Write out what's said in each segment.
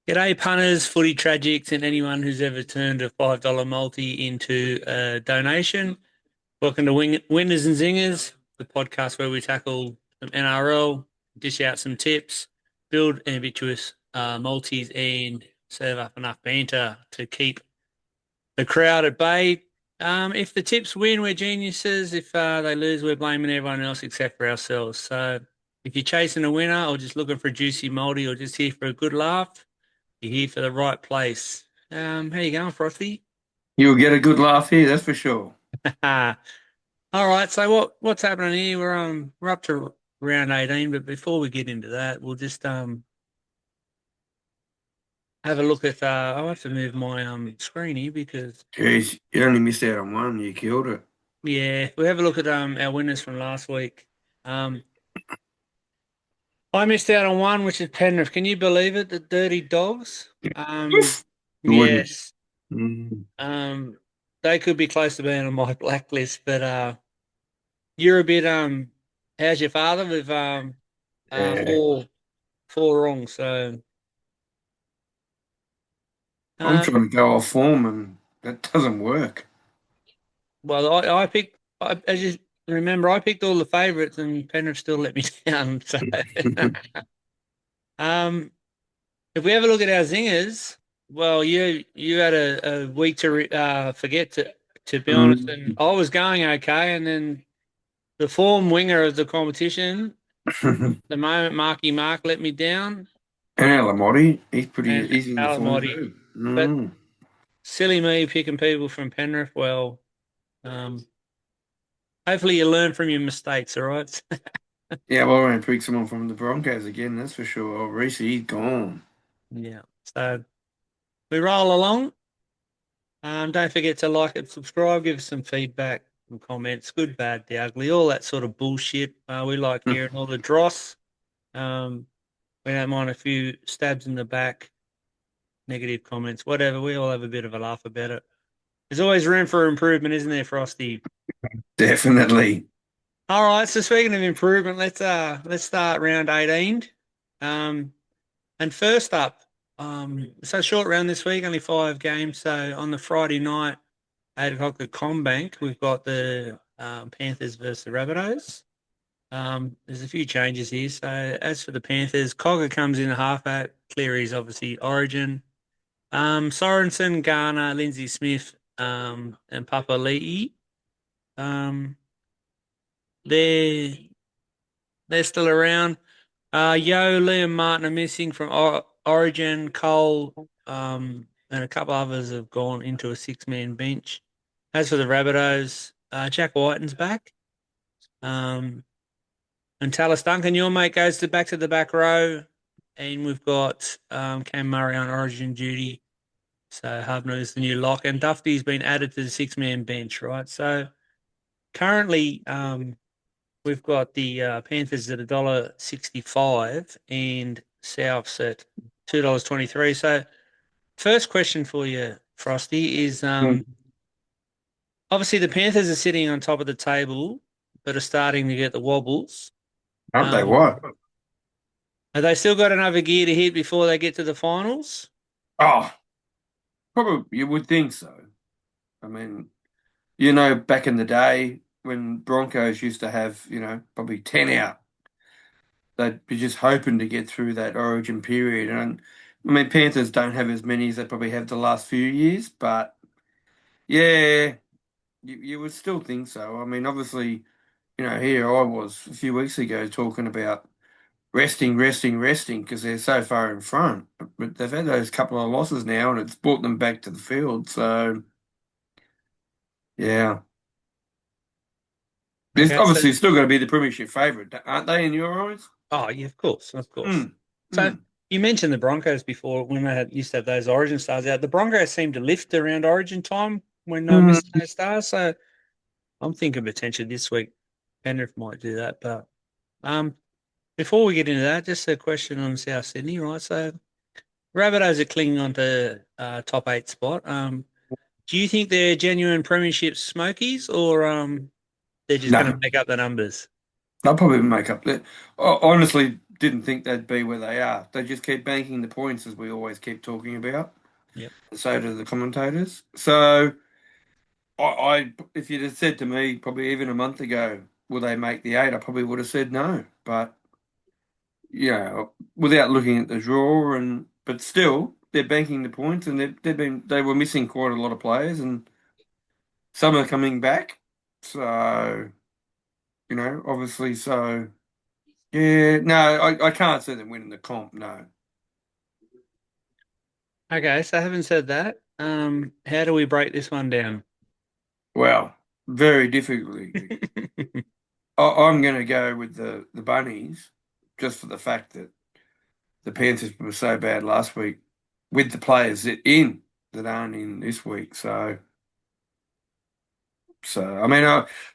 G'day, punters, footy tragics, and anyone who's ever turned a $5 multi into a donation. Welcome to Winners and Zingers, the podcast where we tackle some NRL, dish out some tips, build ambitious multis, and serve up enough banter to keep the crowd at bay. If the tips win, we're geniuses. If they lose, we're blaming everyone else except for ourselves. So if you're chasing a winner or just looking for a juicy multi or just here for a good laugh, you're here for the right place. How you going, Frosty? You'll get a good laugh here, that's for sure. All right. So what's happening here? We're up to round 18, but before we get into that, we'll just have a look at I'll have to move my screen here because Jeez, you only missed out on one. You killed it. yeah, we'll have a look at our winners from last week. Um, I missed out on one, which is Penrith. Can you believe it? The Dirty Dogs. Oof. You wouldn't. Yes. Mm. Um, they could be close to being on my blacklist, but you're a bit how's your father with Yeah. four wrong. So I'm um trying to go off form and that doesn't work. well I picked as you remember I picked all the favourites and Penrith still let me down. So um if we have a look at our zingers, well you had a week to forget to be honest, and Mm. I was going okay, and then the form winger of the competition, And the moment Marky Mark let me down, Alamotti, and he's in the form Alamoddy. too. But Mm. silly me picking people from Penrith. Well, um, hopefully you learn from your mistakes, all right? Yeah, well, I'm going to pick someone from the Broncos again, that's for sure. Oh, Reece, he's gone. Yeah. So we roll along. Don't forget to like and subscribe, give us some feedback and comments, good, bad, the ugly, all that sort of bullshit. We like hearing all the dross. Um, we don't mind a few stabs in the back, negative comments, whatever. We all have a bit of a laugh about it. There's always room for improvement, isn't there, Frosty? Definitely. All right. So speaking of improvement, let's start round 18. Um, and first up, so short round this week, only 5 games. So on the Friday night, 8 o'clock at Combank, we've got the Panthers versus the Rabbitohs. There's a few changes here. So as for the Panthers, Cogger comes in a halfback. Cleary's obviously Origin. Sorensen, Garner, Lindsay Smith, and Papa Lee. Um, they're they're still around. Liam Martin are missing from Origin. Cole, and a couple others have gone into a six-man bench. As for the Rabbitohs, Jack Whiten's back. Um, and Talis Duncan, your mate, goes to back the back row. And we've got Cam Murray on Origin duty. So Hubner is the new lock. And Duffy's been added to the six-man bench, right? So currently, we've got the Panthers at $1.65 and Souths at $2.23. So, first question for you, Frosty, is Mm. obviously the Panthers are sitting on top of the table, but are starting to get the wobbles. Aren't they Um, what? have they still got another gear to hit before they get to the finals? Oh, probably you would think so. I mean, back in the day when Broncos used to have, probably 10 out, they'd be just hoping to get through that origin period. And I mean, Panthers don't have as many as they probably have the last few years, but yeah, you would still think so. I mean, obviously, here I was a few weeks ago talking about resting because they're so far in front. But they've had those couple of losses now and it's brought them back to the field. So, yeah. There's Okay, so obviously still going to be the premiership favourite, aren't they, in your eyes? oh yeah, of course, of course. Mm, So mm. you mentioned the Broncos before when they used to have those Origin stars out. The Broncos seem to lift around Origin time when they're missing Mm. those stars. So I'm thinking potentially this week Penrith might do that. But um, before we get into that, just a question on South Sydney, right? So Rabbitohs are clinging on to top 8 spot. Do you think they're genuine premiership smokies, or they're just going to No, make up the numbers? they'll probably make up. Honestly, didn't think they'd be where they are. They just keep banking the points, as we always keep talking about. Yep. So do the commentators. So if you'd have said to me probably even a month ago, will they make the eight? I probably would have said no. But without looking at the draw, but still they're banking the points, and they were missing quite a lot of players, and some are coming back. So obviously, so yeah, no, I can't see them winning the comp. No. Okay, so having said that, how do we break this one down? Well, very difficultly. I'm going to go with the bunnies, just for the fact that the Panthers were so bad last week with the players that aren't in this week. So I mean,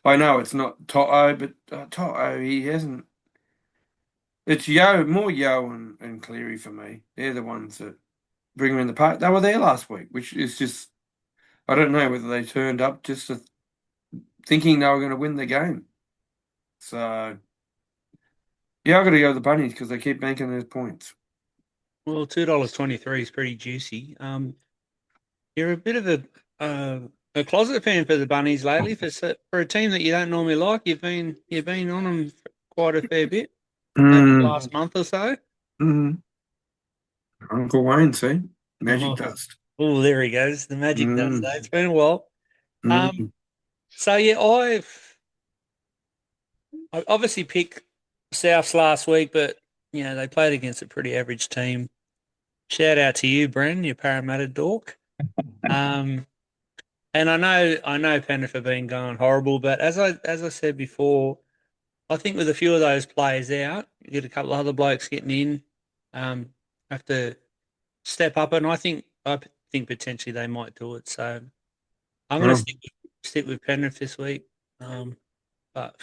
I know it's not Toto, but Toto, he hasn't. It's more Yo and Cleary for me. They're the ones that bring them in the park. They were there last week, which is just, I don't know whether they turned up just thinking they were going to win the game. So yeah, I've got to go with the bunnies because they keep banking those points. Well, $2.23 is pretty juicy. You're a bit of a closet fan for the Bunnies lately. For a team that you don't normally like, you've been on them for quite a fair bit over the Mm, last month or so. mm. Uncle Wayne, see? Magic Oh, dust. oh, there he goes. The magic does Mm, that. It's been a while. Um, mm. so yeah, I obviously picked Souths last week, but they played against a pretty average team. Shout out to you, Bren, you Parramatta dork. Um, and I know Penrith have been going horrible, but as I said before, I think with a few of those players out, you get a couple of other blokes getting in, have to step up, and I think potentially they might do it. So I'm going to Oh. stick with Penrith this week. But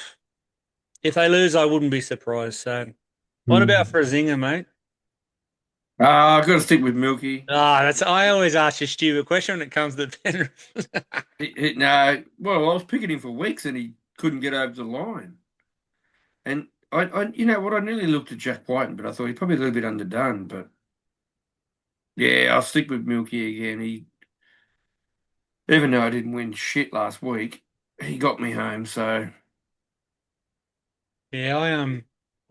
if they lose, I wouldn't be surprised. So what about Mm. for a zinger, mate? I've got to stick with Milky. I always ask you a stupid question when it comes to Penrith. No, well, I was picking him for weeks and he couldn't get over the line. And you know what? I nearly looked at Jack Whiten, but I thought he's probably a little bit underdone. But yeah, I'll stick with Milky again. Even though I didn't win shit last week, he got me home. So Yeah,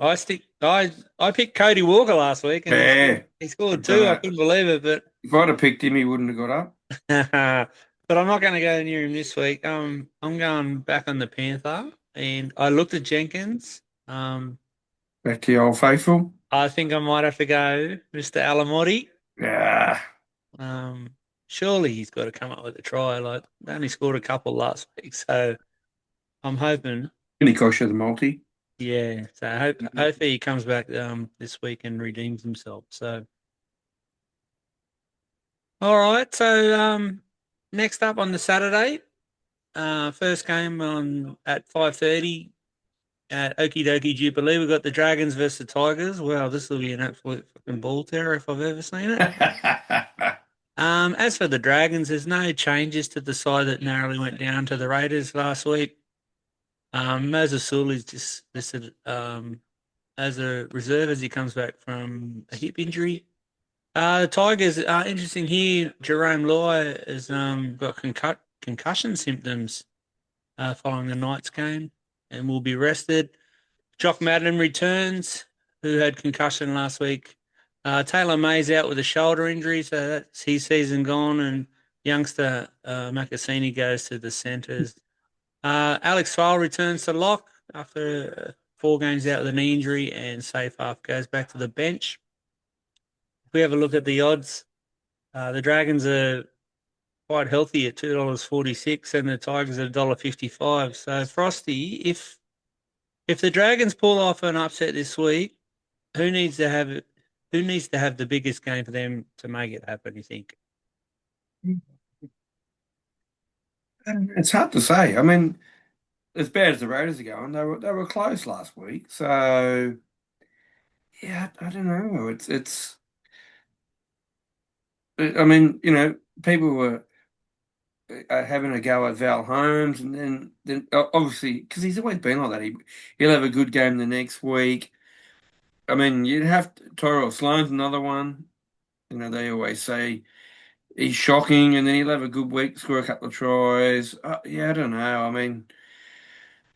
I picked Cody Walker last week and he scored yeah, he I scored don't two. I know. couldn't believe it, but If I'd have picked him, he wouldn't have got up. but I'm not going to go near him this week. I'm going back on the Panther, and I looked at Jenkins. Back to the old faithful. I think I might have to go Mr. Alamotti. Yeah, Um, Surely he's got to come up with a try. Like they only scored a couple last week, so I'm hoping. and he cost you the multi. Yeah, so hopefully he comes back this week and redeems himself. So all right, so next up on the Saturday, first game on at 5:30 at Okie Dokie Jubilee. We've got the Dragons versus the Tigers. Wow, this will be an absolute fucking ball terror if I've ever seen it. As for the Dragons, there's no changes to the side that narrowly went down to the Raiders last week. Moses Sully's just listed as a reserve as he comes back from a hip injury. The Tigers are interesting here. Jerome Loy has got concussion symptoms following the Knights game and will be rested. Jock Madden returns, who had concussion last week. Taylor May's out with a shoulder injury, so that's his season gone. And youngster Makasini goes to the centres. Alex Fowle returns to lock after 4 games out with a knee injury, and Seyfarth goes back to the bench. If we have a look at the odds, the Dragons are quite healthy at $2.46, and the Tigers at $1.55. So Frosty, if the Dragons pull off an upset this week, who needs to have it? Who needs to have the biggest game for them to make it happen? You think? It's hard to say. I mean, as bad as the Raiders are going, they were close last week. So yeah, I don't know. It's. I mean, people were having a go at Val Holmes, and then obviously because he's always been like that, he'll have a good game the next week. I mean, you'd have to, Tyrell Sloan's another one. You know, they always say he's shocking, and then he'll have a good week, score a couple of tries. Yeah, I don't know. I mean,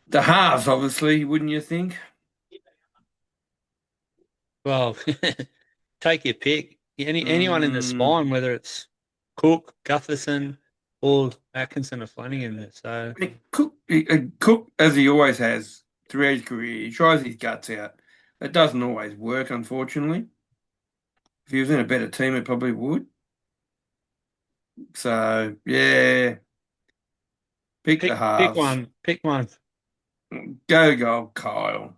the halves, obviously, wouldn't you think? Well, take your pick. Anyone in the Mm, spine, whether it's Cook, Gutherson, or Atkinson or Flanagan. So, I mean, Cook, as he always has throughout his career, he tries his guts out. It doesn't always work, unfortunately. If he was in a better team, it probably would. So, yeah, pick the pick halves. one. Pick one. Go, Kyle.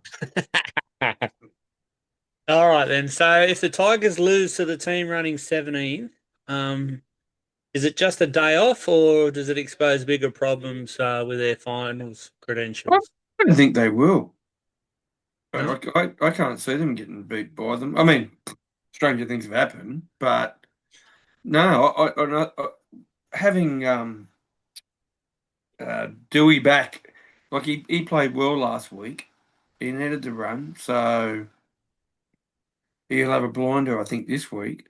All right then. So if the Tigers lose to the team running 17, um, is it just a day off, or does it expose bigger problems with their finals I credentials? don't think they will. No. I can't see them getting beat by them. I mean, stranger things have happened, but no, having Dewey back, like he played well last week. He needed to run, so he'll have a blinder, I think, this week.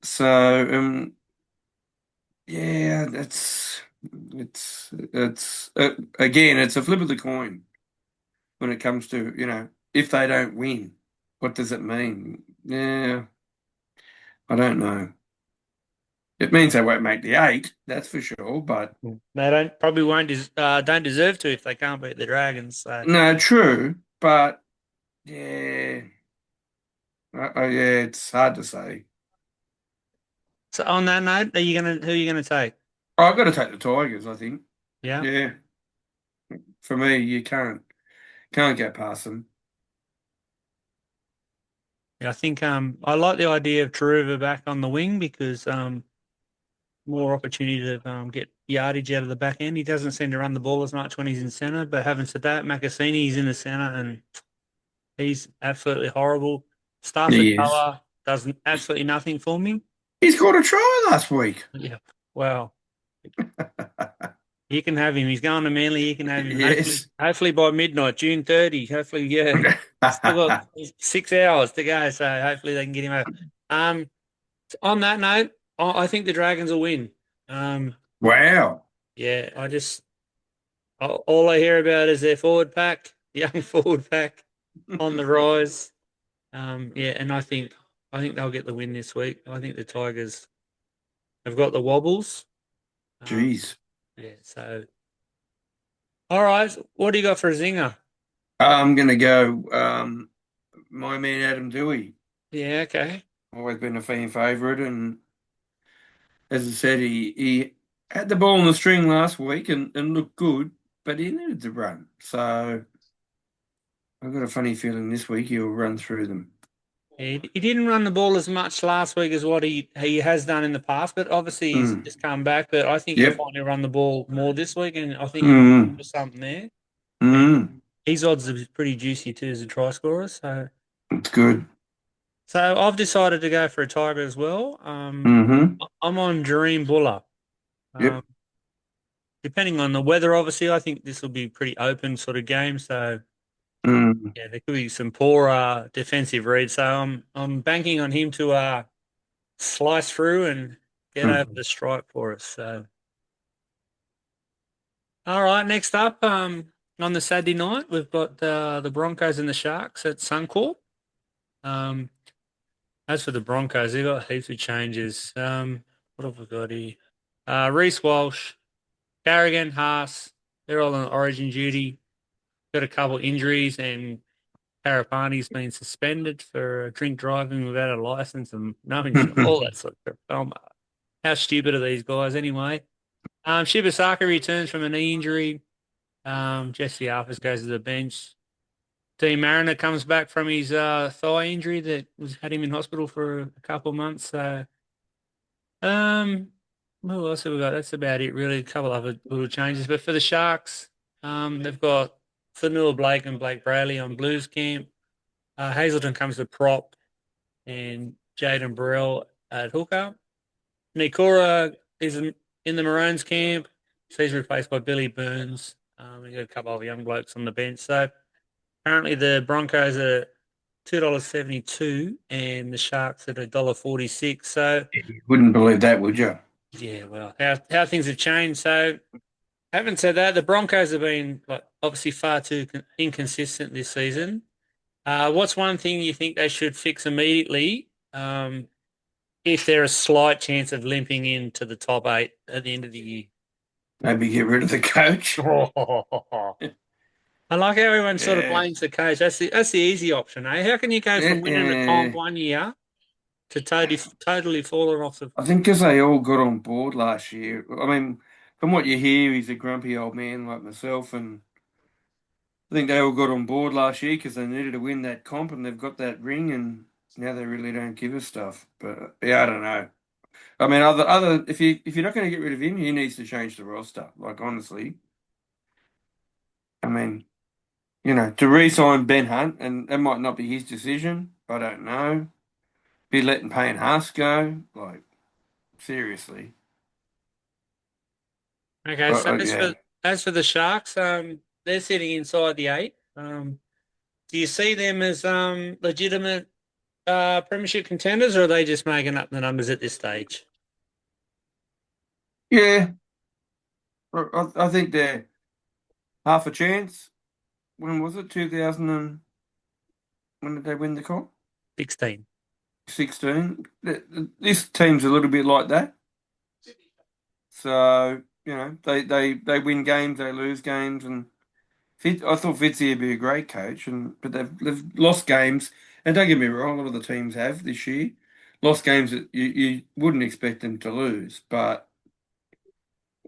So yeah, it's again, it's a flip of the coin when it comes to, if they don't win, what does it mean? Yeah, I don't know. It means they won't make the eight, that's for sure. But They probably don't deserve to if they can't beat the Dragons. So, no, true. But yeah, yeah, it's hard to say. so on that note, who are you gonna take? I've got to take the Tigers, I think. Yeah. Yeah, for me, you can't get past them. Yeah, I think I like the idea of Taruva back on the wing because more opportunity to get yardage out of the back end. He doesn't seem to run the ball as much when he's in centre. But having said that, Macassini's in the centre and he's absolutely horrible. Stafford He is. Toa does absolutely nothing for me. He scored a try last week. Yeah. Well, you can have him. He's going to Manly. You can have him. Yes. Hopefully by midnight, June 30. Hopefully, yeah. Still got 6 hours to go, so hopefully they can get him out. Um, on that note, I think the Dragons will win. Um, Wow. yeah, all I hear about is their forward pack, young forward pack on the rise. Yeah, and I think they'll get the win this week. I think the Tigers have got the wobbles. Um, Jeez. yeah, so all right, what do you got for a zinger? I'm gonna go. My man Adam Dewey. Yeah, okay. Always been a fan favourite, and as I said, he had the ball on the string last week and looked good, but he needed to run. So I've got a funny feeling this week he'll run through them. He didn't run the ball as much last week as what he has done in the past, but obviously he's Mm. just come back. But I think he'll Yep. finally run the ball more this week, and I think he'll Mm. do something there. And Mm. his odds are pretty juicy too as a try scorer. It's good. So I've decided to go for a Tiger as well. Mm-hmm. I'm on Dream Buller. Um, Yep. depending on the weather, obviously, I think this will be pretty open sort of game. So Mm. yeah, there could be some poor defensive reads. So I'm banking on him to slice through and get over Mm. the stripe for us. So all right, next up, on the Saturday night, we've got the Broncos and the Sharks at Suncorp. Um, as for the Broncos, they've got heaps of changes. What have we got here? Reece Walsh, Carrigan, Haas, they're all on origin duty. Got a couple injuries, and Parapani's been suspended for drink driving without a license and no insurance, all that sort of stuff. How stupid are these guys anyway? Shibasaki returns from a knee injury. Jesse Arthurs goes to the bench. Dean Mariner comes back from his thigh injury that had him in hospital for a couple of months. So, um, what else have we got? That's about it, really. A couple other little changes. But for the Sharks, they've got Fanua Blake and Blake Brayley on Blues camp. Hazelton comes to prop and Jaden Burrell at hooker. Nikora is in the Maroons camp. So he's replaced by Billy Burns. We got a couple of young blokes on the bench. So apparently the Broncos are $2.72, and the Sharks at $1.46. So You wouldn't believe that, would you? yeah, well, how things have changed. So having said that, the Broncos have been like obviously far too inconsistent this season. What's one thing you think they should fix immediately, if they're a slight chance of limping into the top eight at the end of the year? Maybe get rid of the coach. I like how everyone sort of Yeah. blames the coach. That's the easy option, eh? How can you go from winning the comp Yeah. one year to totally falling off the? I think because they all got on board last year. I mean, from what you hear, he's a grumpy old man like myself, and I think they all got on board last year because they needed to win that comp, and they've got that ring, and now they really don't give a stuff. But yeah, I don't know. I mean, other if you're not going to get rid of him, he needs to change the roster. Like honestly, I mean, to re-sign Ben Hunt, and that might not be his decision. I don't know. Be letting Payne Haas go, like seriously. Okay, so as Yeah. for as for the Sharks, they're sitting inside the eight. Do you see them as legitimate premiership contenders, or are they just making up the numbers at this stage? Yeah, I think they're half a chance. When was it? 2000 and when did they win the comp? 16. 16. This team's a little bit like that. So, they win games, they lose games, and I thought Fitzy would be a great coach, but they've lost games. And don't get me wrong, a lot of the teams have this year lost games that you wouldn't expect them to lose. But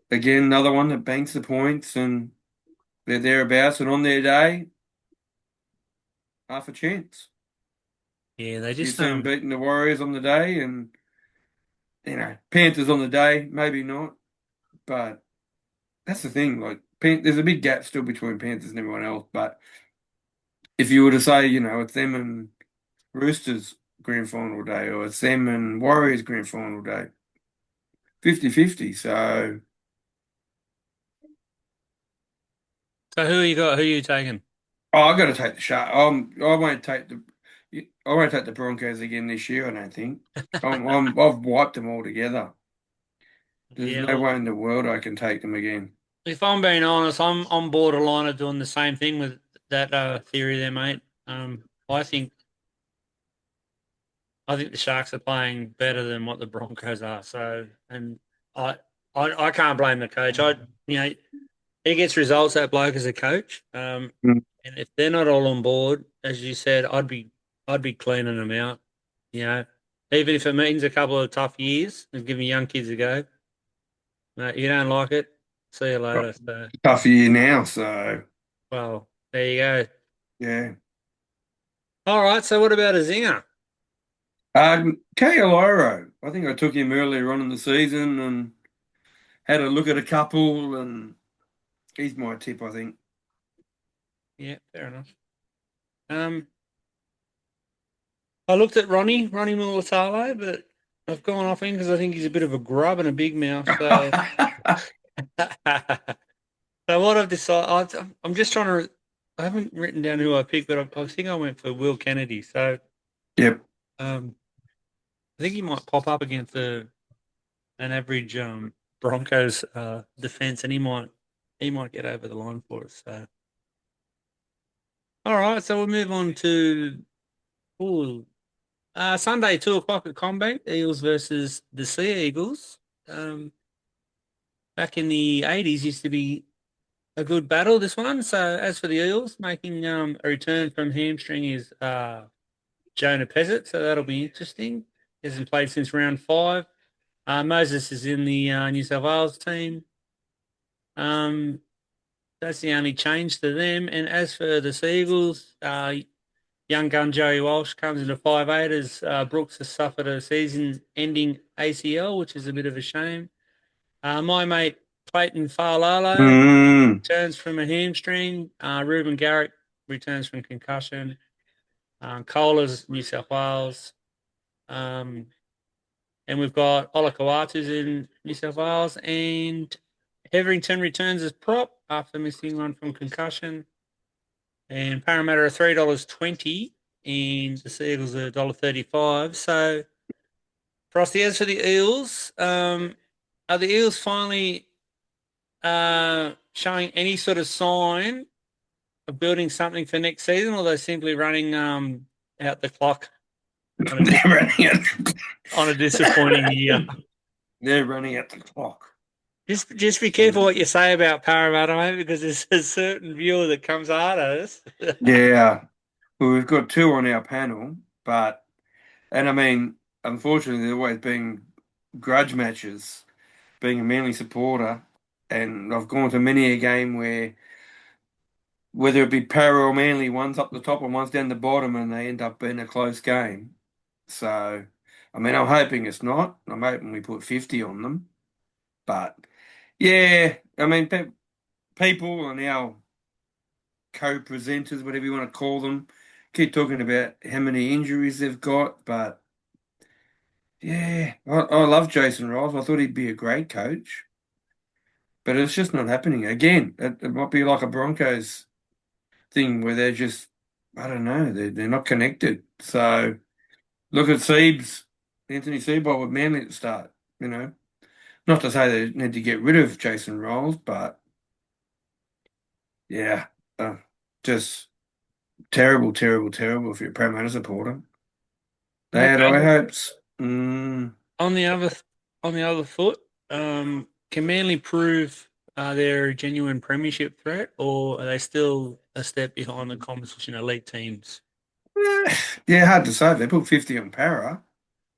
again, another one that banks the points and they're thereabouts, and on their day, half a chance. Yeah, they You just see them beating the Warriors on the day, and Panthers on the day, maybe not. But that's the thing. Like, there's a big gap still between Panthers and everyone else. But if you were to say, it's them and Roosters grand final day, or it's them and Warriors grand final day, 50-50. So, So who you got? Who you taking? I got to take the shot. I won't take the Broncos again this year. I don't think. I've wiped them all together. There's Yeah, no well, way in the world I can take them again. if I'm being honest, I'm on borderline of doing the same thing with that theory there, mate. I think the Sharks are playing better than what the Broncos are. So, and I I can't blame the coach. He gets results, that bloke, as a coach. Mm. And if they're not all on board, as you said, I'd be cleaning them out. You know, even if it means a couple of tough years and giving young kids a go. No, you don't like it. See you later. So, Tough year now, so well, there you go. yeah. All right. So, what about a zinger? Kaoloro, I think I took him earlier on in the season and had a look at a couple, and he's my tip, I think. Yeah, fair enough. Um, I looked at Ronnie Mulatalo, but I've gone off him because I think he's a bit of a grub and a big mouth. So, so what I've decided, I'm just trying to. I haven't written down who I picked, but I think I went for Will Kennedy. So, Yep. um, I think he might pop up against an average Broncos defense, and he might get over the line for us. So, all right, so we'll move on to ooh, Sunday 2 o'clock at Combank, Eagles versus the Sea Eagles. Um, Back in the 80s used to be a good battle, this one. So as for the Eels, making a return from hamstring is Jonah Pezzett, so that'll be interesting. He hasn't played since round 5. Moses is in the New South Wales team. Um, that's the only change to them. And as for the Seagulls, young gun Joey Walsh comes into 5'8", as Brooks has suffered a season-ending ACL, which is a bit of a shame. My mate Clayton Farlalo Mm. returns from a hamstring. Ruben Garrick returns from concussion. Kohler's New South Wales. Um, and we've got Olakawatu's in New South Wales. And Heverington returns as prop after missing one from concussion. And Parramatta are $3.20. and the Seagulls are $1.35. So, Frosty, as for the Eels, are the Eels finally showing any sort of sign of building something for next season, or are they simply running out the clock on a They're running out. on a disappointing year? They're running out the clock. Just be careful what you say about Parramatta, mate, because there's a certain viewer that comes at us. Yeah. Well, we've got two on our panel, and I mean, unfortunately, there's always been grudge matches. Being a Manly supporter, and I've gone to many a game where whether it be Para or Manly, one's up the top and one's down the bottom, and they end up being a close game. So, I mean, I'm hoping it's not. I'm hoping we put 50 on them. But yeah, I mean, people and our co-presenters, whatever you want to call them, keep talking about how many injuries they've got. But yeah, I love Jason Riles. I thought he'd be a great coach, but it's just not happening. Again, it might be like a Broncos thing where they're just, I don't know, they're not connected. So look at Siebes, Anthony Seibold with Manly at the start. You know, not to say they need to get rid of Jason Riles, but yeah, uh, just terrible, terrible, terrible if you're a Parramatta supporter. They had high Okay. hopes. Mm. On the other on the other foot, can Manly prove they're a genuine premiership threat, or are they still a step behind the competition elite teams? Yeah, hard to say. They put 50 on Para.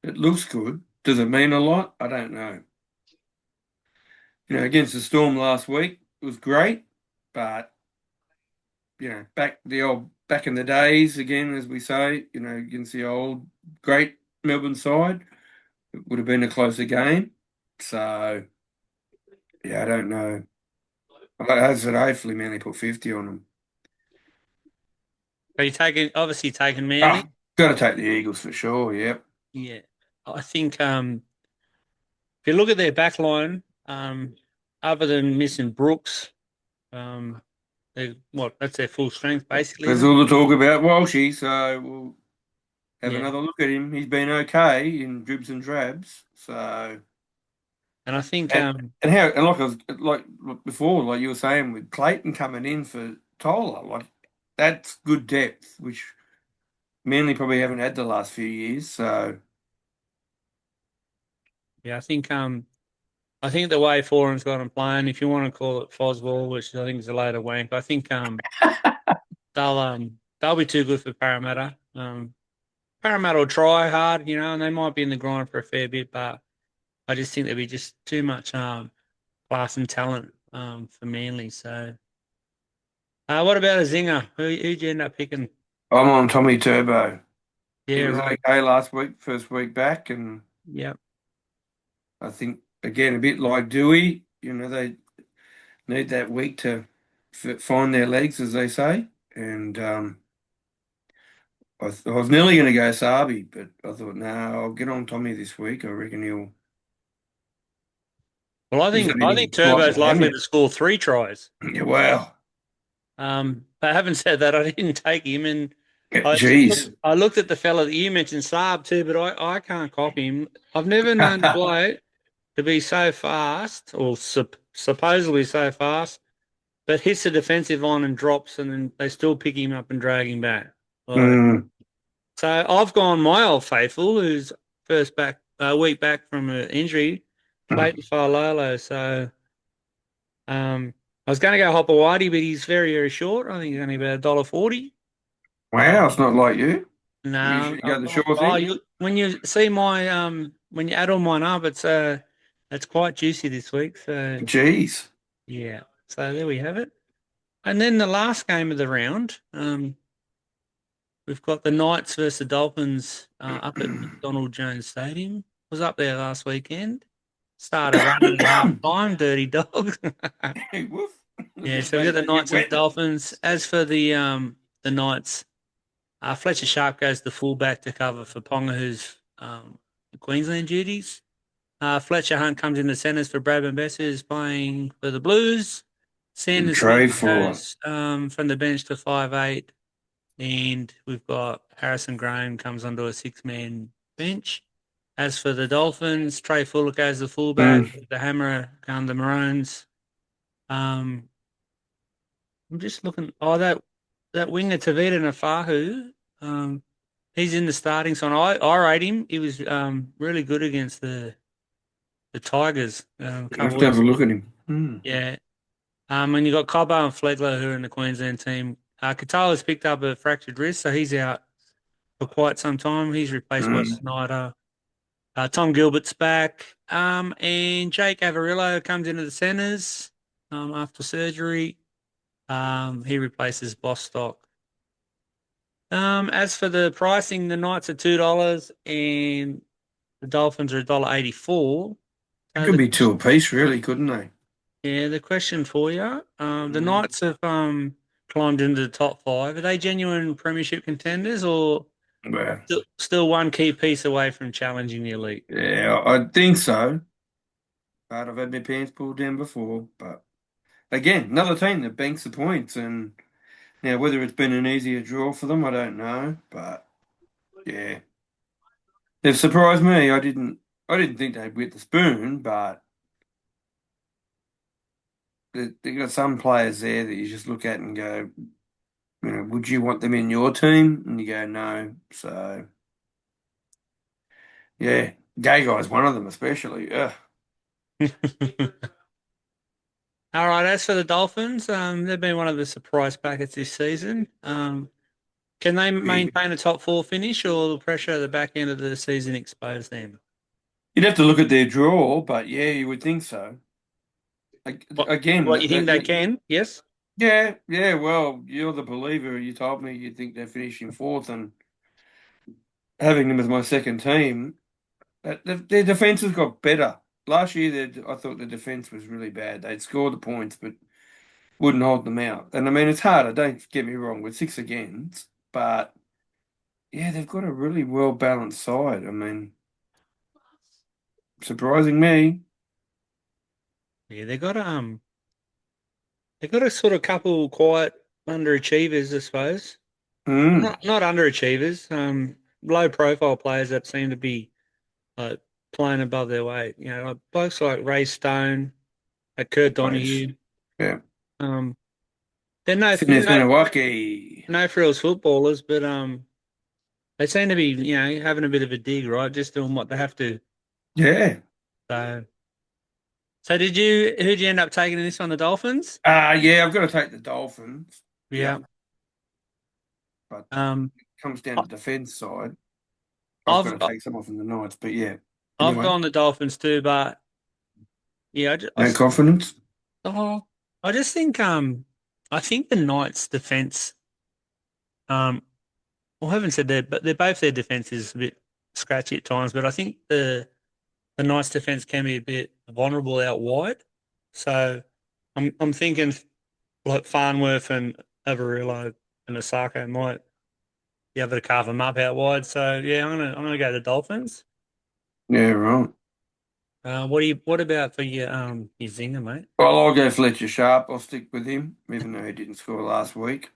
It looks good. Does it mean a lot? I don't know. You know, against the Storm last week, it was great, but back in the days again, as we say, against the old great Melbourne side, it would have been a closer game. So yeah, I don't know. Like I said, hopefully Manly put 50 on them. Are you taking Manly? Ah, got to take the Eagles for sure. Yep. Yeah. I think if you look at their back line, other than missing Brooks, um, that's their full strength basically, There's isn't it? all the talk about Walshy, so we'll have Yeah. another look at him. He's been okay in dribs and drabs. So And I think and and like I was like before, like you were saying with Clayton coming in for Tola, like that's good depth, which Manly probably haven't had the last few years. So yeah, I think the way Foran's got them playing, if you want to call it Fosball, which I think is a load of wank, I think they'll be too good for Parramatta. Parramatta will try hard, and they might be in the grind for a fair bit, but I just think there'll be just too much class and talent for Manly. So, what about a zinger? Who'd you end up picking? I'm on Tommy Turbo. He Yeah, was right. okay last week, first week back, and Yep. I think again a bit like Dewey, they need that week to find their legs, as they say. And I was nearly going to go Sabi, but I thought, no, I'll get on Tommy this week. I reckon Well, I he's think only I going think to swipe Turbo's the likely hammer. to score 3 tries. Yeah, wow. But having said that, I didn't take him, and Yeah, I jeez. I looked at the fella that you mentioned, Saab too, but I can't copy him. I've never known a bloke to be so fast, or supposedly so fast, but hits the defensive line and drops, and then they still pick him up and drag him back. Like, Mm. so I've gone my old faithful, who's first back a week back from an injury, Clayton Farlolo. So I was going to go Hopper Whitey, but he's very, very short. I think he's only about $1.40. Wow, it's not like you. You No, usually go the sure oh, thing. when you see my when you add all mine up, it's quite juicy this week. So Jeez. yeah, so there we have it. And then the last game of the round, we've got the Knights versus the Dolphins up at McDonald Jones Stadium. Was up there last weekend. Started running at half time. Dirty dogs. Woof. Yeah, Just so we got made the that get Knights and the wet. Dolphins. As for the Knights, Fletcher Sharp goes the fullback to cover for Ponga, who's Queensland duties. Fletcher Hunt comes in the centres for Bradman Best, who's playing for the Blues. And Sanders trade for. goes from the bench to 5'8", and we've got Harrison Graham comes onto a six-man bench. As for the Dolphins, Trey Fuller goes the fullback. Mm. The Hammer come the Maroons. Um, I'm just looking. Oh, that winger Tavita Nafahu. He's in the starting side. I rate him. He was really good against the Tigers a I have couple of to have weeks a ago. look at him. Mm. Yeah. And you got Cobbo and Flegler who are in the Queensland team. Katala's picked up a fractured wrist, so he's out for quite some time. He's replaced West Mm. Snyder. Tom Gilbert's back. And Jake Avarillo comes into the centres after surgery. He replaces Bostock. As for the pricing, the Knights are $2 and the Dolphins are $1.84. It So could be two apiece, really, couldn't they? the question for you, the Mm. Knights have climbed into the top five. Are they genuine premiership contenders or Well, still one key piece away from challenging the elite? yeah, I think so. But I've had my pants pulled down before. But again, another team that banks the points, and now whether it's been an easier draw for them, I don't know. But yeah, they've surprised me. I didn't think they'd get the spoon, but they've got some players there that you just look at and go, would you want them in your team? And you go, no. So yeah, Gay Guy's one of them, especially. Ugh. All right, as for the Dolphins, they've been one of the surprise packets this season. Can they maintain a top four finish, or the pressure at the back end of the season expose them? You'd have to look at their draw, but yeah, you would think so. What, Again, what you think they can? Yes. yeah, yeah. Well, you're the believer. You told me you think they're finishing fourth, and having them as my second team, their defense has got better. Last year, I thought the defense was really bad. They'd score the points, but wouldn't hold them out. And I mean, it's harder. Don't get me wrong with six against, but yeah, they've got a really well balanced side. I mean, surprising me. Yeah, they got a sort of couple quiet underachievers, I suppose. Mm, Not underachievers. Low profile players that seem to be uh, playing above their weight. You know, like blokes like Ray Stone, Kurt nice. Donahue. Yeah. Um, they're no Fitness Minawaki. no frills footballers, but they seem to be having a bit of a dig, right? Just doing what they have to. Yeah. So, who'd you end up taking in this one? The Dolphins? Yeah, I've got to take the Dolphins. Yeah, Yeah. but Um, it comes down I- to defense side. I've got I've to take some off in the Knights, but yeah. I've Anyway, gone the Dolphins too, but yeah, no confidence. oh, I just think I think the Knights' defense well, I haven't said that, but they're both their defense is a bit scratchy at times, but I think the Knights' defense can be a bit vulnerable out wide. So I'm thinking like Farnworth and Avarillo and Osako might be able to carve them up out wide. So yeah, I'm gonna go the Dolphins. Yeah, right. What about for your Zinger, mate? Well, I'll go Fletcher Sharp. I'll stick with him, even though he didn't score last week.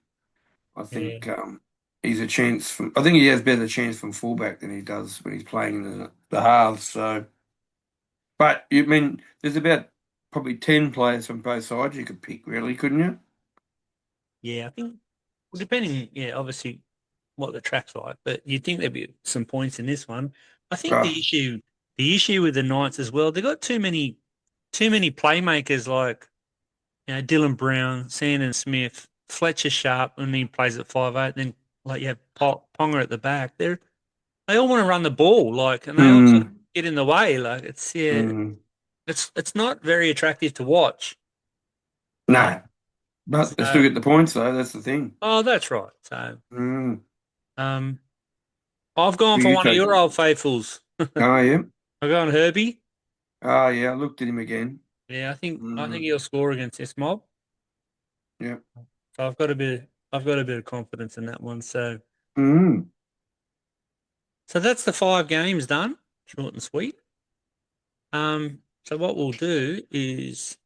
I Yeah. think he's a chance from. I think he has better chance from fullback than he does when he's playing in the halves. So, but you mean there's about probably 10 players from both sides you could pick, really, couldn't you? Yeah, I think well, depending, yeah, obviously what the track's like, but you'd think there'd be some points in this one. I think Ah, the issue with the Knights as well, they've got too many playmakers like Dylan Brown, Sandon Smith, Fletcher Sharp when he plays at 5'8", then like you have Ponga at the back. They all want to run the ball, like, and they all sort of mm, get in the way. Like mm. it's not very attractive to watch. No, but they still So, get the points though. That's the thing. oh, that's right. So, Mm. um, I've gone Who for you one of your taking? old faithfuls. Oh yeah. I've gone Herbie. Oh yeah. I looked at him again. Yeah, I think Mm. he'll score against this mob. Yeah. So I've got a bit of confidence in that one. Mm. So that's the 5 games done, short and sweet. So what we'll do is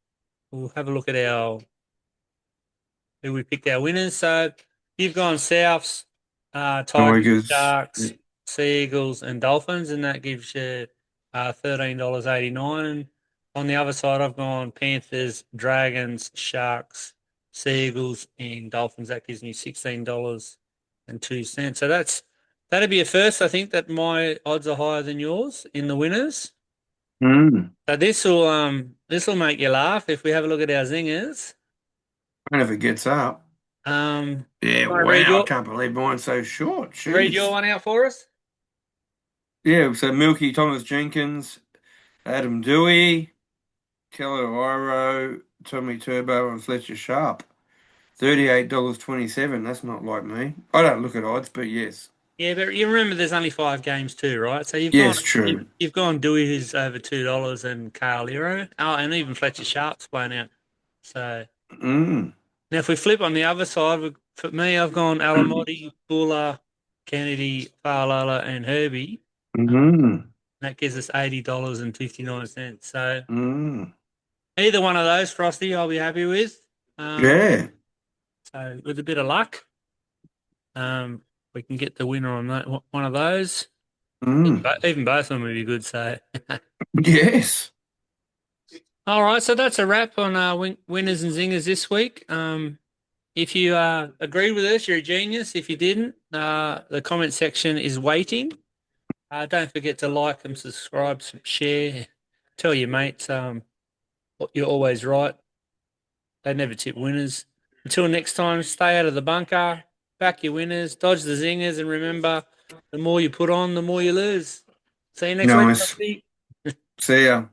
we'll have a look at our who we picked our winners. So you've gone Souths. Tigers, Tigers. Sharks, Sea Eagles, and Dolphins, and that gives you $13.89. And on the other side, I've gone Panthers, Dragons, Sharks, Sea Eagles, and Dolphins. That gives me $16.02. So that'd be a first. I think that my odds are higher than yours in the winners. Mm. So this will make you laugh if we have a look at our zingers. And if it gets up. Yeah, Want to read wow. I your can't believe mine's so short. read your Jeez. one out for us? Yeah, so Milky Thomas Jenkins, Adam Dewey, Keller Iro, Tommy Turbo, and Fletcher Sharp. $38.27. That's not like me. I don't look at odds, but yes. Yeah, but you remember there's only 5 games too, right? So you've gone Yes, you've, true. you've gone Dewey who's over $2 and Carl Hero. Oh, and even Fletcher Sharp's blown out. So Mm. now if we flip on the other side, for me I've gone Alamotti, Buller, Kennedy, Farlala, and Herbie. Mm. That gives us $80.59. So Mm. either one of those, Frosty, I'll be happy with. Um, Yeah. so with a bit of luck, we can get the winner on that one of those. Mm. Even both of them would be good. So. Yes. All right, so that's a wrap on winners and zingers this week. If you agreed with us, you're a genius. If you didn't, the comment section is waiting. Don't forget to like and subscribe, share, tell your mates you're always right. They never tip winners. Until next time, stay out of the bunker, back your winners, dodge the zingers, and remember, the more you put on, the more you lose. See you next week, Nice. Rusty. See ya.